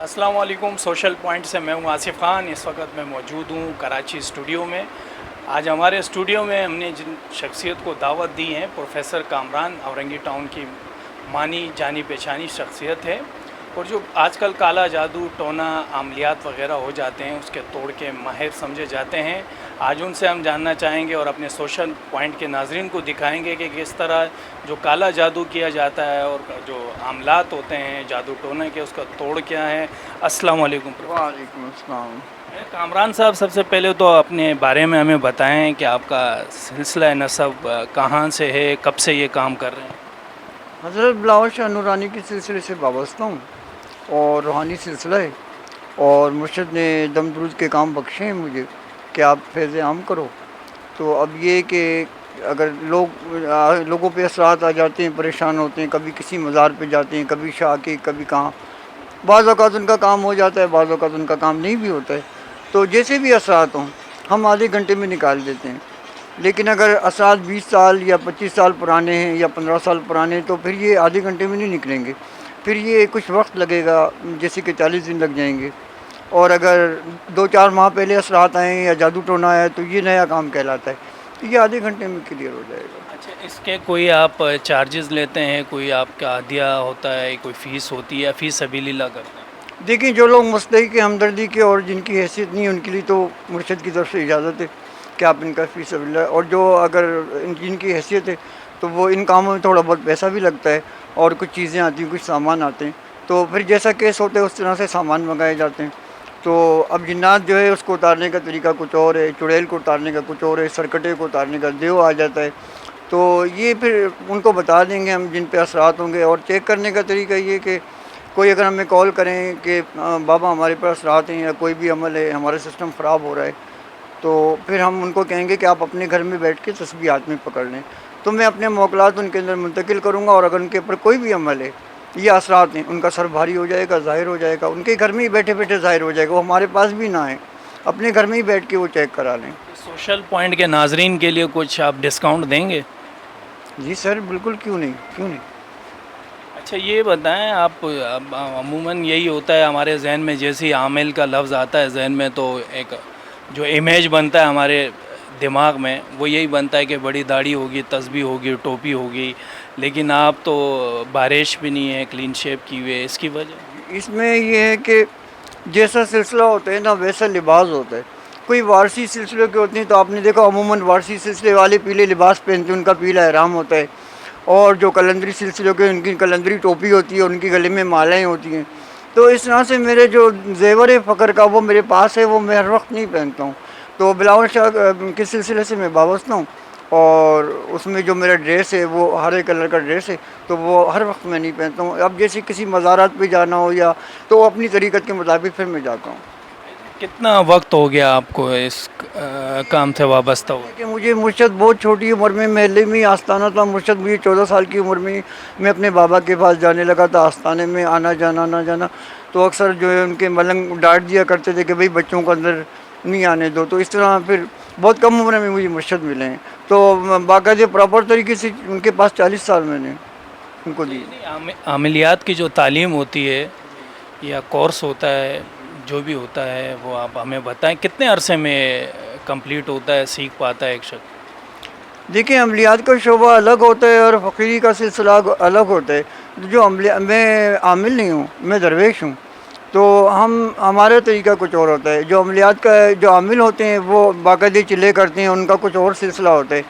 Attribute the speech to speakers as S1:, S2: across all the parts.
S1: अस्सलाम वालेकुम। Social point से मैं हूं आसिफ खान। इस वक्त मैं मौजूद हूं कराची स्टूडियो में। आज हमारे स्टूडियो में हमने जिन शख्सियत को दावत दी है, प्रोफेसर कामरान औरंगी टाउन की मानी जानी पहचानी शख्सियत है, और जो आजकल काला जादू टोना अमलियात वगैरह हो जाते हैं उसके तोड़ के माहिर समझे जाते हैं। आज उनसे हम जानना चाहेंगे और अपने सोशल पॉइंट के नाजरीन को दिखाएंगे कि किस तरह जो काला जादू किया जाता है और जो अमलात होते हैं जादू टोने के, उसका तोड़ क्या है। अस्सलाम वालेकुम।
S2: वालेकुम अस्सलाम।
S1: कामरान साहब, सबसे पहले तो अपने बारे में हमें बताएं कि आपका सिलसिला नसब कहाँ से है, कब से ये काम कर रहे हैं।
S2: हज़रत बिलावल शाह नूरानी के सिलसिले से वाबस्ता हूँ और रूहानी सिलसिला है, और मुर्शद ने दम दरूद के काम बख्शे हैं मुझे कि आप फैज़ आम करो। तो अब ये कि अगर लोगों पे असरात आ जाते हैं, परेशान होते हैं, कभी किसी मज़ार पे जाते हैं, कभी शाह के, कभी कहाँ, बाज़ औक़ात उनका काम हो जाता है, बाज़ औक़ात उनका काम नहीं भी होता है। तो जैसे भी असरात हों हम आधे घंटे में निकाल देते हैं। लेकिन अगर असरात 20 साल या 25 साल पुराने हैं या 15 साल पुराने हैं तो फिर ये आधे घंटे में नहीं निकलेंगे, फिर ये कुछ वक्त लगेगा, जैसे कि 40 दिन लग जाएंगे। और अगर 2-4 माह पहले असरात आएँ या जादू टोना आया तो ये नया काम कहलाता है, तो ये आधे घंटे में क्लियर हो जाएगा।
S1: अच्छा, इसके कोई आप चार्जेस लेते हैं, कोई आपका हदिया होता है, कोई फ़ीस होती है या फ़ी सबीलिल्लाह करते हैं।
S2: देखिए, जो लोग मुस्तहिक़ के, हमदर्दी के और जिनकी हैसियत नहीं है उनके लिए तो मुर्शद की तरफ से इजाज़त है कि आप इनका फ़ी सबीलिल्लाह, और जो अगर जिनकी हैसियत है तो वो इन कामों में थोड़ा बहुत पैसा भी लगता है और कुछ चीज़ें आती हैं, कुछ सामान आते हैं, तो फिर जैसा केस होता है उस तरह से सामान मंगाए जाते हैं। तो अब जिन्नात जो है उसको उतारने का तरीका कुछ और है, चुड़ैल को उतारने का कुछ और है, सरकटे को उतारने का देव आ जाता है। तो ये फिर उनको बता देंगे हम जिन पे असरात होंगे। और चेक करने का तरीका ये कि कोई अगर हमें कॉल करें कि बाबा हमारे पास असरात हैं या कोई भी अमल है, हमारा सिस्टम ख़राब हो रहा है, तो फिर हम उनको कहेंगे कि आप अपने घर में बैठ के तस्बीह हाथ में पकड़ लें, तो मैं अपने मौकलात उनके अंदर मुंतकिल करूँगा, और अगर उनके ऊपर कोई भी अमल है या असरात हैं, उनका सर भारी हो जाएगा, ज़ाहिर हो जाएगा, उनके घर में ही बैठे बैठे ज़ाहिर हो जाएगा, वो हमारे पास भी ना आए, अपने घर में ही बैठ के वो चेक करा लें।
S1: सोशल पॉइंट के नाजरीन के लिए कुछ आप डिस्काउंट देंगे।
S2: जी सर, बिल्कुल, क्यों नहीं, क्यों नहीं।
S1: अच्छा, ये बताएं आप, अमूमन यही होता है हमारे जहन में, जैसे ही आमिल का लफ्ज़ आता है जहन में तो एक जो इमेज बनता है हमारे दिमाग में वो यही बनता है कि बड़ी दाढ़ी होगी, तस्बीह होगी, टोपी होगी, लेकिन आप तो बारिश भी नहीं है, क्लीन शेप की हुई है, इसकी वजह।
S2: इसमें ये है कि जैसा सिलसिला होता है ना वैसा लिबास होता है। कोई वारसी सिलसिले के होते हैं तो आपने देखा अमूमन वारसी सिलसिले वाले पीले लिबास पहनते हैं, उनका पीला ihram होता है, और जो कलंदरी सिलसिलों के उनकी कलंदरी टोपी होती है, उनकी गले में मालाएँ होती हैं। तो इस तरह से मेरे जो ज़ेवर फ़ख्र का वो मेरे पास है, वो मैं हर वक्त नहीं पहनता हूँ। तो बिलावल शाह के सिलसिले से मैं वाबस्ता हूँ, और उसमें जो मेरा ड्रेस है वो हरे कलर का ड्रेस है, तो वो हर वक्त मैं नहीं पहनता हूँ। अब जैसे किसी मज़ारात पे जाना हो या तो अपनी तरीक़त के मुताबिक फिर मैं जाता हूँ।
S1: कितना वक्त हो गया आपको इस काम से वाबस्ता हुआ।
S2: कि मुझे मुर्शद बहुत छोटी उम्र में महल्ले में ही आस्ताना था। मुर्शद मुझे 14 साल की उम्र में मैं अपने बाबा के पास जाने लगा था, आस्ताने में आना जाना। तो अक्सर जो है उनके मलंग डांट दिया करते थे कि भाई बच्चों को अंदर नहीं आने दो। तो इस तरह फिर बहुत कम उम्र में मुझे मुर्शद मिले हैं, तो बाकायदे प्रॉपर तरीके से उनके पास 40 साल मैंने उनको दी।
S1: अमलियात की जो तालीम होती है या कोर्स होता है, जो भी होता है, वो आप हमें बताएं कितने अरसे में कंप्लीट होता है, सीख पाता है एक शख्स।
S2: देखिए, अमलियात का शोबा अलग होता है और फ़कीरी का सिलसिला अलग होता है। जो मैं आमिल नहीं हूँ, मैं दरवेश हूँ, तो हमारा तरीका कुछ और होता है। जो अमलियात का जो आमिल होते हैं वो बाकायदे चिल्ले करते हैं, उनका कुछ और सिलसिला होता है।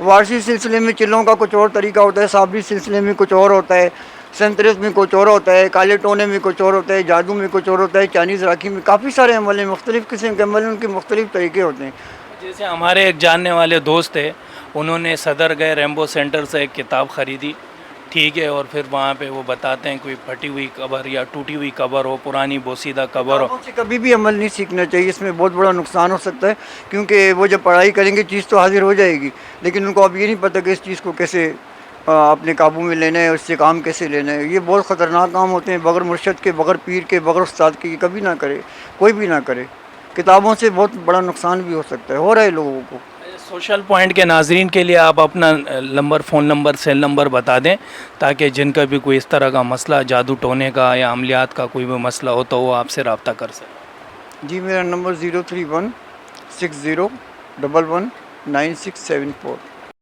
S2: वारसी सिलसिले में चिल्लों का कुछ और तरीका होता है, साबरी सिलसिले में कुछ और होता है, संतरेस में कुछ और होता है, काले टोने में कुछ और होता है, जादू में कुछ और होता है, चाइनीज़ राखी में काफ़ी सारे अमल हैं, मुख्तलिफ़ किस्म के अमल हैं, उनके मुख्तलिफ़ तरीके होते हैं।
S1: जैसे हमारे एक जानने वाले दोस्त थे, उन्होंने सदर गए, रेम्बो सेंटर से एक किताब ख़रीदी, ठीक है, और फिर वहाँ पे वो बताते हैं कोई फटी हुई कबर या टूटी हुई कबर हो, पुरानी बोसीदा कबर हो।
S2: से कभी भी अमल नहीं सीखना चाहिए, इसमें बहुत बड़ा नुकसान हो सकता है, क्योंकि वो जब पढ़ाई करेंगे चीज़ तो हाजिर हो जाएगी, लेकिन उनको अब ये नहीं पता कि इस चीज़ को कैसे अपने काबू में लेना है, उससे काम कैसे लेना है। ये बहुत ख़तरनाक काम होते हैं, बग़ैर मुर्शद के, बग़ैर पीर के, बग़ैर उस्ताद के, ये कभी ना करे, कोई भी ना करे। किताबों से बहुत बड़ा नुकसान भी हो सकता है, हो रहा है लोगों को।
S1: سوشل پوائنٹ کے ناظرین کے لیے آپ اپنا number, phone number, cell number بتا دیں تاکہ جن کا بھی کوئی اس طرح کا مسئلہ، جادو ٹونے کا یا عملیات کا کوئی بھی مسئلہ ہو تو وہ آپ سے رابطہ کر سکیں.
S2: جی میرا نمبر 03160111964.